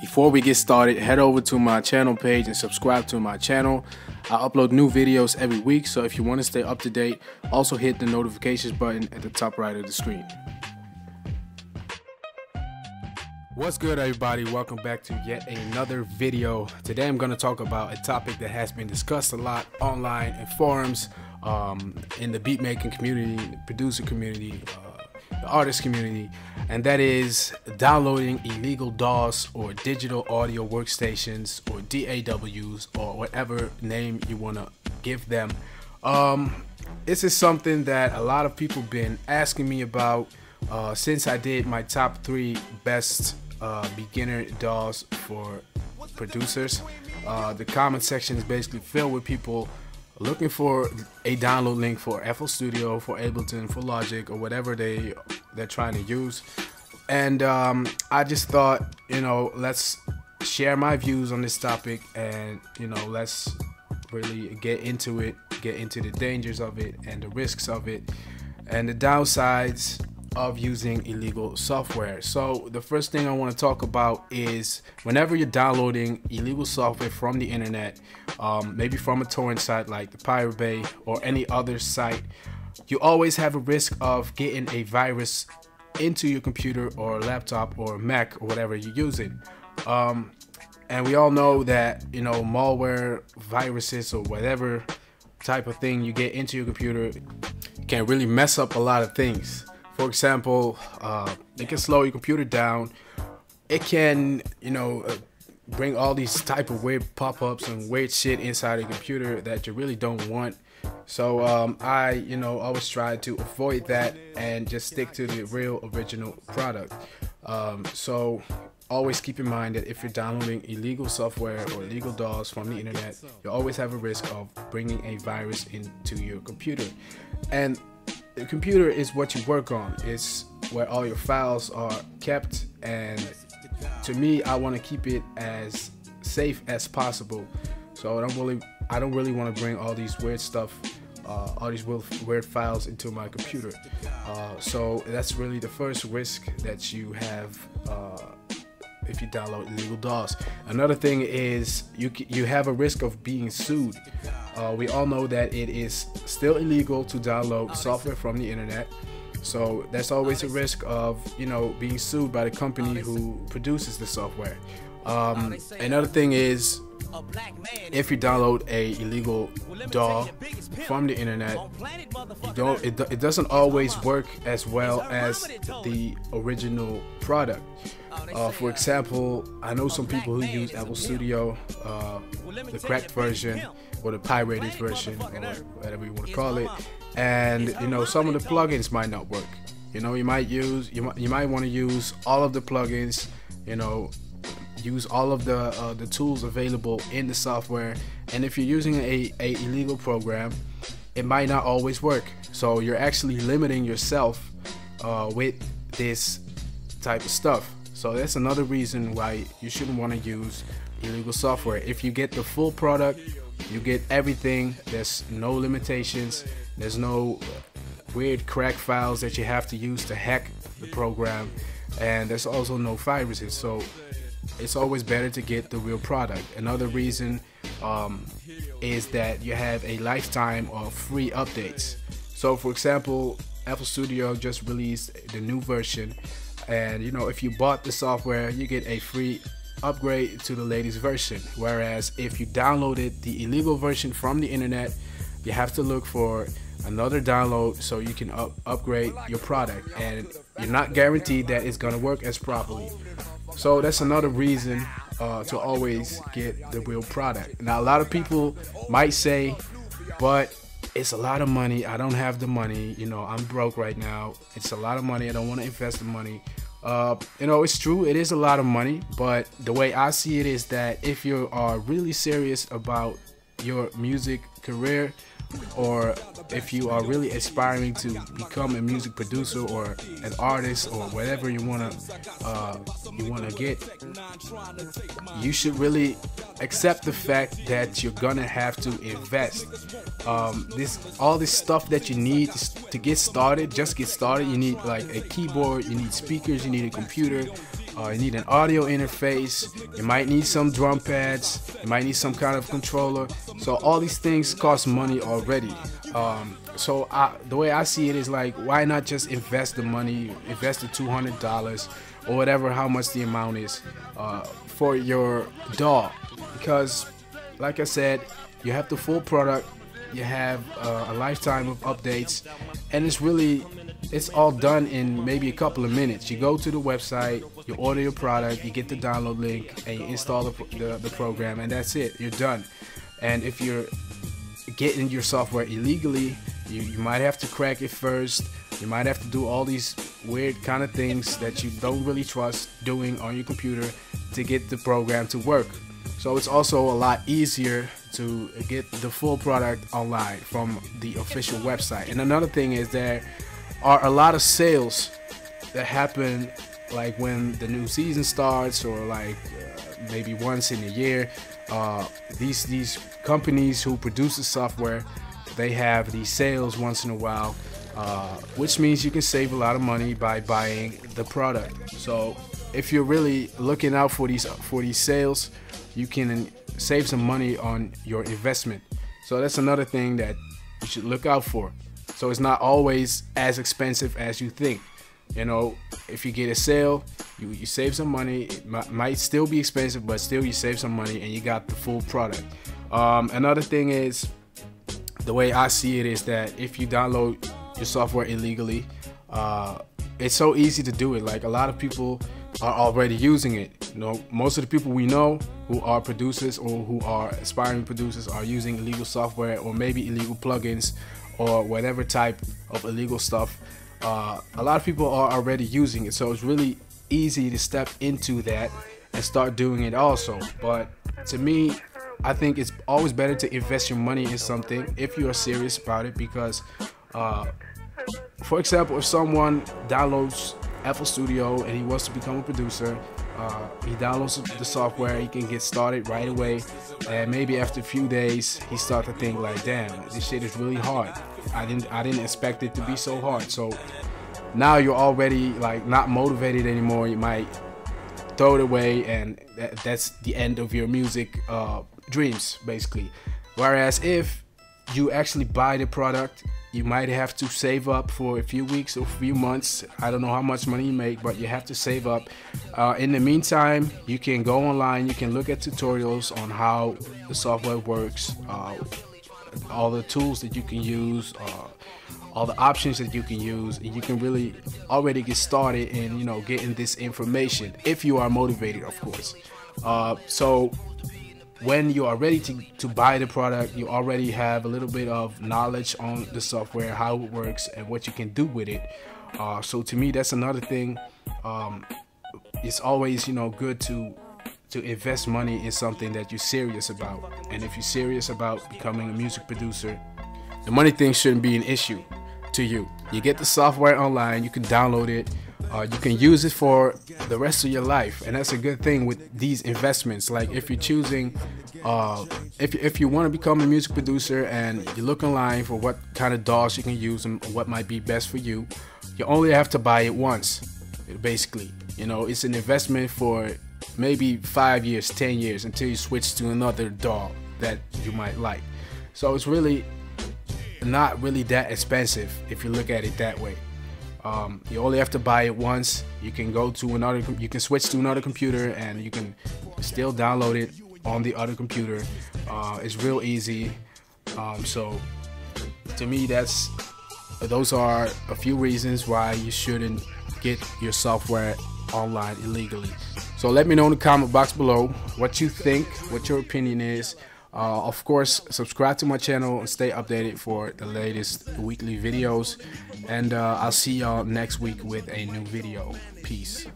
Before we get started, head over to my channel page and subscribe to my channel. I upload new videos every week, so if you want to stay up to date, also hit the notifications button at the top right of the screen. What's good, everybody? Welcome back to yet another video. Today I'm going to talk about a topic that has been discussed a lot online in forums, in the beatmaking community, the producer community, the artist community, and that is downloading illegal DAWs or digital audio workstations or DAWs or whatever name you want to give them. This is something that a lot of people been asking me about since I did my top 3 best beginner DAWs for producers. The comment section is basically filled with people looking for a download link for flstudio, for Ableton, for Logic, or whatever they're trying to use. And I just thought, let's share my views on this topic, and let's really get into it, get into the dangers of it and the risks of it and the downsides of using illegal software. So the first thing I want to talk about is whenever you're downloading illegal software from the internet, maybe from a torrent site like the Pirate Bay or any other site, you always have a risk of getting a virus into your computer or laptop or Mac or whatever you're using. And we all know that malware, viruses, or whatever type of thing you get into your computer can really mess up a lot of things. For example, it can slow your computer down. It can, bring all these type of weird pop-ups and weird shit inside a computer that you really don't want. So I, always try to avoid that and just stick to the real original product. So always keep in mind that if you're downloading illegal software or illegal DAWs from the internet, you always have a risk of bringing a virus into your computer. And the computer is what you work on. It's where all your files are kept, and to me, I want to keep it as safe as possible. So I don't really want to bring all these weird stuff, all these weird files into my computer. So that's really the first risk that you have if you download illegal DAWs. Another thing is you have a risk of being sued. We all know that it is still illegal to download software from the internet, so there's always a risk of being sued by the company who produces the software. Another thing is, if you download a illegal DAW from the internet, it doesn't always work as well as the original product. For example, I know some people who use flstudio, the cracked version or the pirated version, or whatever you want to call it, and some of the plugins might not work. You might want to use all of the plugins, use all of the tools available in the software, and if you're using a illegal program, it might not always work. So you're actually limiting yourself with this type of stuff. So that's another reason why you shouldn't want to use illegal software. If you get the full product, you get everything. There's no limitations. There's no weird crack files that you have to use to hack the program, and there's also no viruses. So it's always better to get the real product. Another reason is that you have a lifetime of free updates. So for example, flstudio just released the new version, and if you bought the software, you get a free upgrade to the latest version. Whereas if you downloaded the illegal version from the internet, you have to look for another download so you can upgrade your product, and you're not guaranteed that it's gonna work as properly. So that's another reason to always get the real product. Now a lot of people might say, but it's a lot of money, I don't have the money, I'm broke right now, it's a lot of money, I don't want to invest the money. It's true, it is a lot of money, but the way I see it is that if you are really serious about your music career, or if you are really aspiring to become a music producer or an artist or whatever you wanna get, you should really accept the fact that you're gonna have to invest. All this stuff that you need to get started, just get started. You need like a keyboard, you need speakers, you need a computer, You need an audio interface. You might need some drum pads. You might need some kind of controller. So all these things cost money already. So the way I see it is like, why not just invest the money, invest the $200 or whatever, how much the amount is for your DAW? Because like I said, you have the full product, you have a lifetime of updates, and it's all done in maybe a couple of minutes. You go to the website, you order your product, you get the download link, and you install the program, and that's it. You're done. And if you're getting your software illegally, you might have to crack it first. You might have to do all these weird kind of things that you don't really trust doing on your computer to get the program to work. So it's also a lot easier to get the full product online from the official website. And another thing is, there are a lot of sales that happen like when the new season starts, or like maybe once in a year. These companies who produce the software, they have these sales once in a while, which means you can save a lot of money by buying the product. So if you're really looking out for these sales, you can save some money on your investment. So that's another thing that you should look out for. So it's not always as expensive as you think. You know, if you get a sale, you save some money. It might still be expensive, but still you save some money and you got the full product. Another thing is, the way I see it is that if you download your software illegally, it's so easy to do it. Like, a lot of people are already using it. You know, most of the people we know who are producers or who are aspiring producers are using illegal software, or maybe illegal plugins, or whatever type of illegal stuff. A lot of people are already using it, so it's really easy to step into that and start doing it also. But to me, I think it's always better to invest your money in something if you are serious about it, because for example, if someone downloads flstudio and he wants to become a producer, he downloads the software, he can get started right away, and maybe after a few days he starts to think like, damn, this shit is really hard. I didn't expect it to be so hard. So now you're already like not motivated anymore. You might throw it away, and that's the end of your music dreams, basically. Whereas if you actually buy the product, you might have to save up for a few weeks or a few months. I don't know how much money you make, but you have to save up. In the meantime, you can go online, you can look at tutorials on how the software works, all the tools that you can use, all the options that you can use, and you can really already get started in, you know, getting this information if you are motivated, of course. So when you are ready to buy the product, you already have a little bit of knowledge on the software, how it works, and what you can do with it. So to me, that's another thing. It's always, you know, good to invest money in something that you're serious about. And if you're serious about becoming a music producer, the money thing shouldn't be an issue to you. You get the software online, you can download it, you can use it for the rest of your life, and that's a good thing with these investments. Like, if you're choosing, if you want to become a music producer and you look online for what kind of DAWs you can use and what might be best for you, you only have to buy it once, basically. You know, it's an investment for maybe 5 years, 10 years, until you switch to another DAW that you might like. So it's really not really that expensive if you look at it that way. You only have to buy it once. You can go to another, you can switch to another computer, and you can still download it on the other computer. It's real easy. So to me, those are a few reasons why you shouldn't get your software online illegally. So let me know in the comment box below what you think, what your opinion is. Of course, subscribe to my channel and stay updated for the latest weekly videos. And I'll see y'all next week with a new video. Peace.